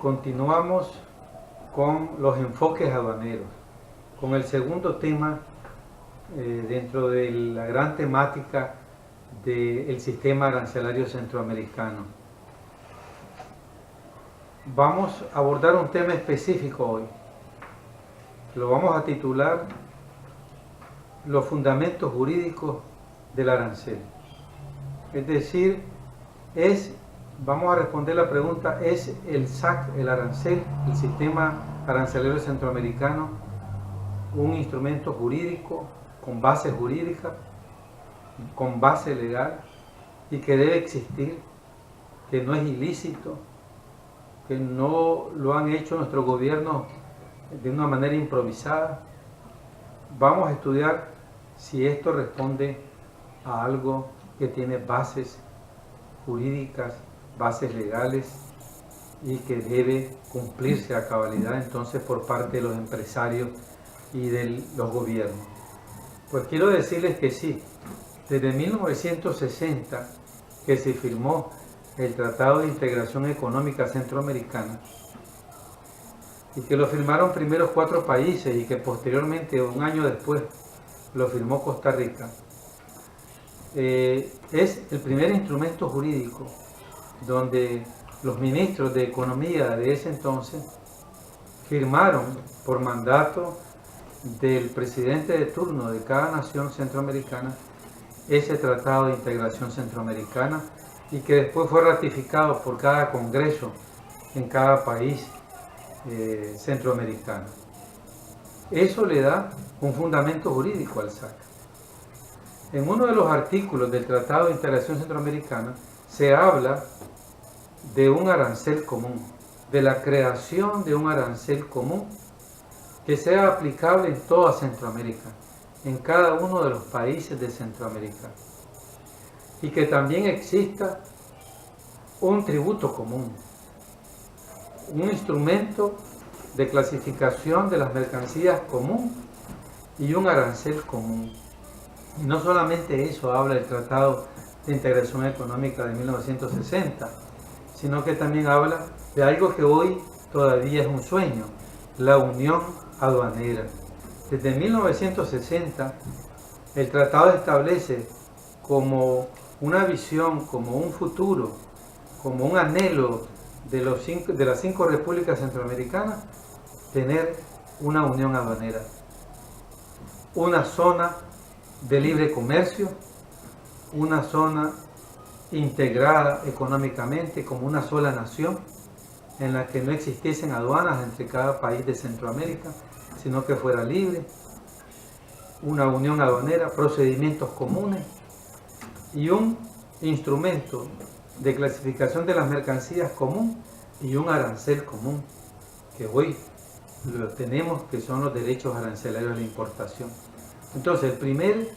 Continuamos con los enfoques aduaneros, con el segundo tema dentro de la gran temática del sistema arancelario centroamericano. Vamos a abordar un tema específico hoy. Lo vamos a titular Los fundamentos jurídicos del arancel. Es decir, vamos a responder la pregunta: ¿es el SAC, el arancel, el sistema arancelario centroamericano, un instrumento jurídico con base jurídica, con base legal, y que debe existir, que no es ilícito, que no lo han hecho nuestros gobiernos de una manera improvisada? Vamos a estudiar si esto responde a algo que tiene bases jurídicas, bases legales, y que debe cumplirse a cabalidad entonces por parte de los empresarios y de los gobiernos. Pues quiero decirles que sí, desde 1960 que se firmó el Tratado de Integración Económica Centroamericana, y que lo firmaron primero 4 países y que posteriormente, un año después, lo firmó Costa Rica. Es el primer instrumento jurídico donde los ministros de Economía de ese entonces firmaron por mandato del presidente de turno de cada nación centroamericana ese Tratado de Integración Centroamericana, y que después fue ratificado por cada congreso en cada país centroamericano. Eso le da un fundamento jurídico al SAC. En uno de los artículos del Tratado de Integración Centroamericana se habla de un arancel común, de la creación de un arancel común que sea aplicable en toda Centroamérica, en cada uno de los países de Centroamérica, y que también exista un tributo común, un instrumento de clasificación de las mercancías común y un arancel común. Y no solamente eso habla el Tratado de Integración Económica de 1960, sino que también habla de algo que hoy todavía es un sueño: la unión aduanera. Desde 1960 el tratado establece como una visión, como un futuro, como un anhelo de las 5 repúblicas centroamericanas, tener una unión aduanera, una zona de libre comercio, una zona integrada económicamente como una sola nación, en la que no existiesen aduanas entre cada país de Centroamérica, sino que fuera libre, una unión aduanera, procedimientos comunes y un instrumento de clasificación de las mercancías común y un arancel común, que hoy lo tenemos, que son los derechos arancelarios de importación. Entonces, el primer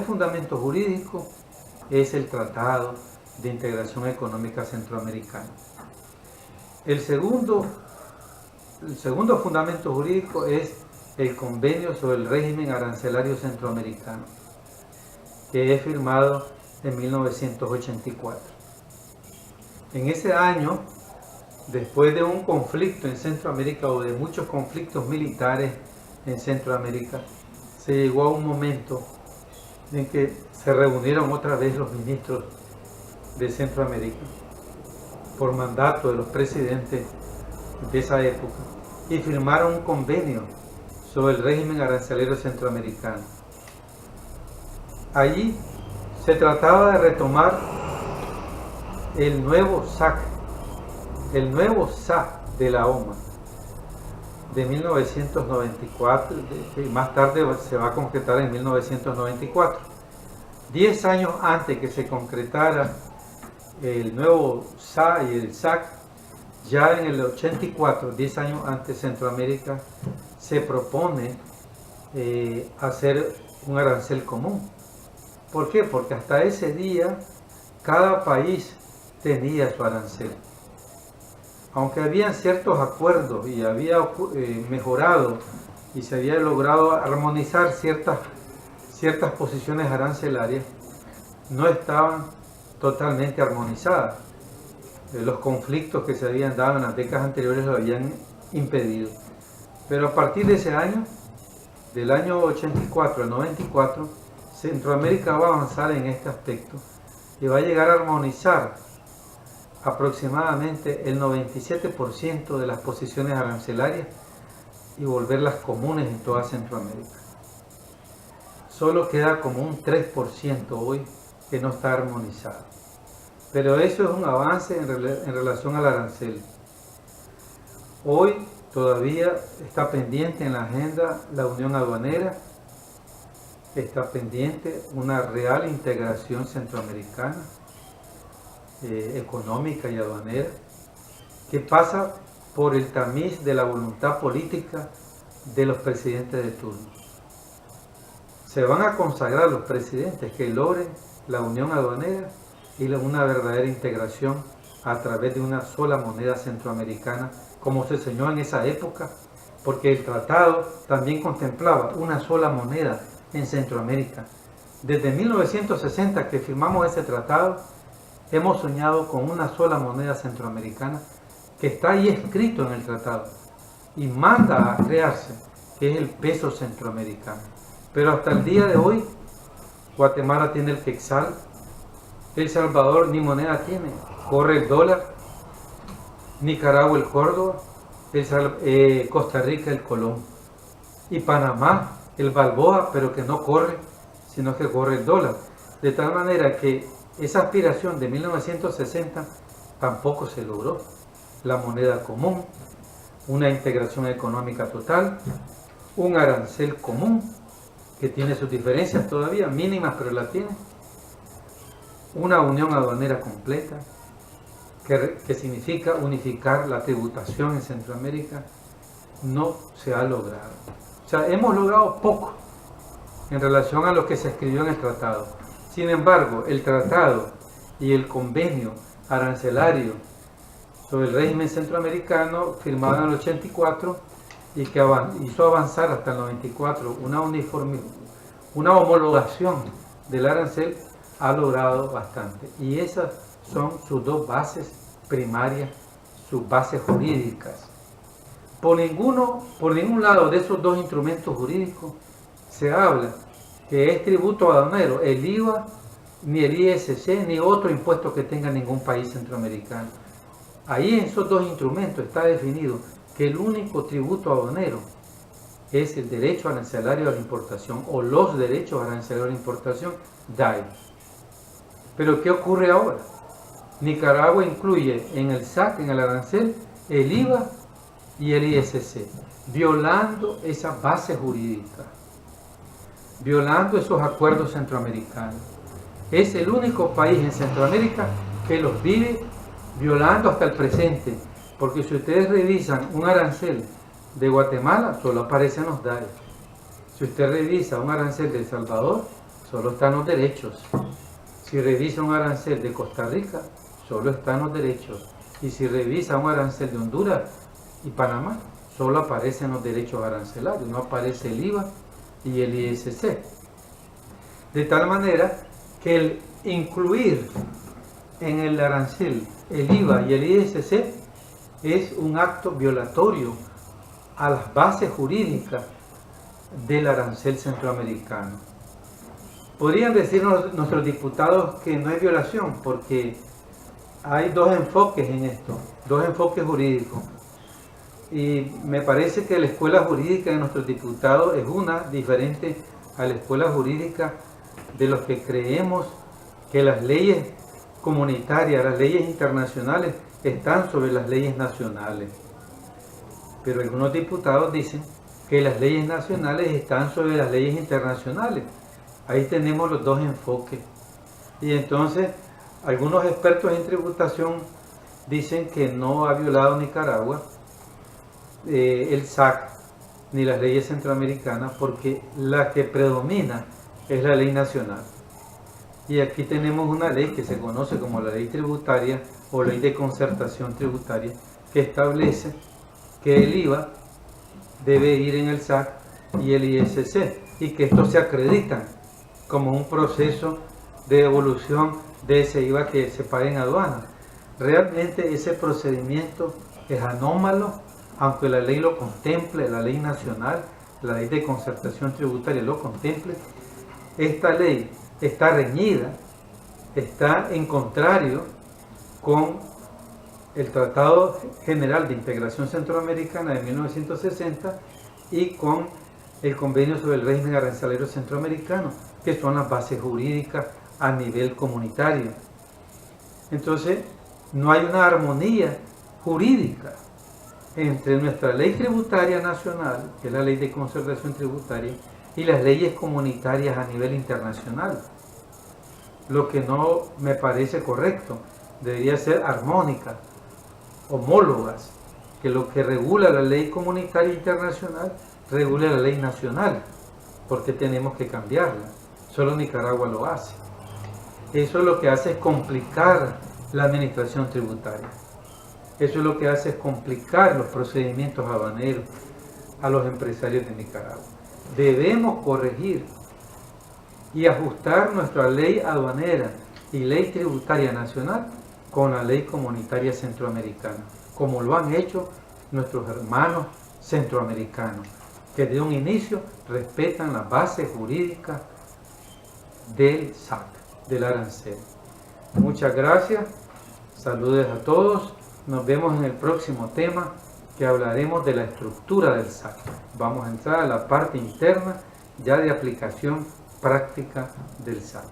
fundamento jurídico es el Tratado de Integración Económica Centroamericana. El segundo fundamento jurídico es el Convenio sobre el Régimen Arancelario Centroamericano, que es firmado en 1984. En ese año, después de un conflicto en Centroamérica, o de muchos conflictos militares en Centroamérica, se llegó a un momento en que se reunieron otra vez los ministros de Centroamérica por mandato de los presidentes de esa época, y firmaron un convenio sobre el régimen arancelario centroamericano. Allí se trataba de retomar el nuevo SAC de la OMA de 1994, que más tarde se va a concretar en 1994. 10 años antes que se concretara el nuevo SA y el SAC, ya en el 84, 10 años antes, Centroamérica se propone hacer un arancel común. ¿Por qué? Porque hasta ese día cada país tenía su arancel. Aunque habían ciertos acuerdos y había mejorado y se había logrado armonizar ciertas posiciones arancelarias, no estaban totalmente armonizadas. los conflictos que se habían dado en las décadas anteriores lo habían impedido. Pero a partir de ese año, del año 84 al 94, Centroamérica va a avanzar en este aspecto y va a llegar a armonizar aproximadamente el 97% de las posiciones arancelarias y volverlas comunes en toda Centroamérica. Solo queda como un 3% hoy que no está armonizado. Pero eso es un avance en relación al arancel. Hoy todavía está pendiente en la agenda la unión aduanera, está pendiente una real integración centroamericana, económica y aduanera, que pasa por el tamiz de la voluntad política de los presidentes de turno. Se van a consagrar los presidentes que logren la unión aduanera y una verdadera integración a través de una sola moneda centroamericana, como se enseñó en esa época, porque el tratado también contemplaba una sola moneda en Centroamérica. Desde 1960 que firmamos ese tratado, hemos soñado con una sola moneda centroamericana que está ahí escrito en el tratado y manda a crearse, que es el peso centroamericano. Pero hasta el día de hoy, Guatemala tiene el quetzal, El Salvador ni moneda tiene, corre el dólar, Nicaragua el córdoba, Costa Rica el colón y Panamá el balboa, pero que no corre, sino que corre el dólar. De tal manera que esa aspiración de 1960 tampoco se logró. La moneda común, una integración económica total, un arancel común que tiene sus diferencias todavía, mínimas pero la tiene, una unión aduanera completa, que significa unificar la tributación en Centroamérica, no se ha logrado. O sea, hemos logrado poco en relación a lo que se escribió en el tratado. Sin embargo, el tratado y el convenio arancelario sobre el régimen centroamericano firmado en el 84 y que hizo avanzar hasta el 94 una homologación del arancel, ha logrado bastante. Y esas son sus dos bases primarias, sus bases jurídicas. Por ningún lado de esos dos instrumentos jurídicos se habla que es tributo aduanero el IVA, ni el ISC, ni otro impuesto que tenga ningún país centroamericano. Ahí en esos dos instrumentos está definido que el único tributo aduanero es el derecho arancelario a la importación o los derechos arancelarios a la importación, DAI. Pero ¿qué ocurre ahora? Nicaragua incluye en el SAC, en el arancel, el IVA y el ISC, violando esa base jurídica, violando esos acuerdos centroamericanos. Es el único país en Centroamérica que los vive violando hasta el presente, porque si ustedes revisan un arancel de Guatemala, solo aparecen los DAI. Si usted revisa un arancel de El Salvador, solo están los derechos. Si revisa un arancel de Costa Rica, solo están los derechos. Y si revisa un arancel de Honduras y Panamá, solo aparecen los derechos arancelarios, no aparece el IVA y el ISC. De tal manera que el incluir en el arancel el IVA y el ISC es un acto violatorio a las bases jurídicas del arancel centroamericano. Podrían decirnos nuestros diputados que no hay violación, porque hay dos enfoques en esto, dos enfoques jurídicos. Y me parece que la escuela jurídica de nuestros diputados es una diferente a la escuela jurídica de los que creemos que las leyes comunitarias, las leyes internacionales están sobre las leyes nacionales. Pero algunos diputados dicen que las leyes nacionales están sobre las leyes internacionales. Ahí tenemos los dos enfoques. Y entonces, algunos expertos en tributación dicen que no ha violado Nicaragua el SAC ni las leyes centroamericanas, porque la que predomina es la ley nacional. Y aquí tenemos una ley que se conoce como la ley tributaria o ley de concertación tributaria, que establece que el IVA debe ir en el SAC y el ISC, y que estos se acreditan como un proceso de devolución de ese IVA que se paga en aduana. Realmente ese procedimiento es anómalo, aunque la ley lo contemple, la ley nacional, la ley de concertación tributaria lo contemple. Esta ley está reñida, está en contrario con el Tratado General de Integración Centroamericana de 1960 y con el Convenio sobre el Régimen Arancelario Centroamericano, que son las bases jurídicas a nivel comunitario. Entonces, no hay una armonía jurídica entre nuestra ley tributaria nacional, que es la ley de concertación tributaria, y las leyes comunitarias a nivel internacional. Lo que no me parece correcto, debería ser armónica, homólogas, que lo que regula la ley comunitaria internacional regule la ley nacional, porque tenemos que cambiarla. Solo Nicaragua lo hace. Eso lo que hace es complicar la administración tributaria. Eso lo que hace es complicar los procedimientos aduaneros a los empresarios de Nicaragua. Debemos corregir y ajustar nuestra ley aduanera y ley tributaria nacional con la ley comunitaria centroamericana, como lo han hecho nuestros hermanos centroamericanos, que de un inicio respetan las bases jurídicas del SAC, del arancel. Muchas gracias, saludos a todos, nos vemos en el próximo tema, que hablaremos de la estructura del SAC. Vamos a entrar a la parte interna ya de aplicación práctica del SAC.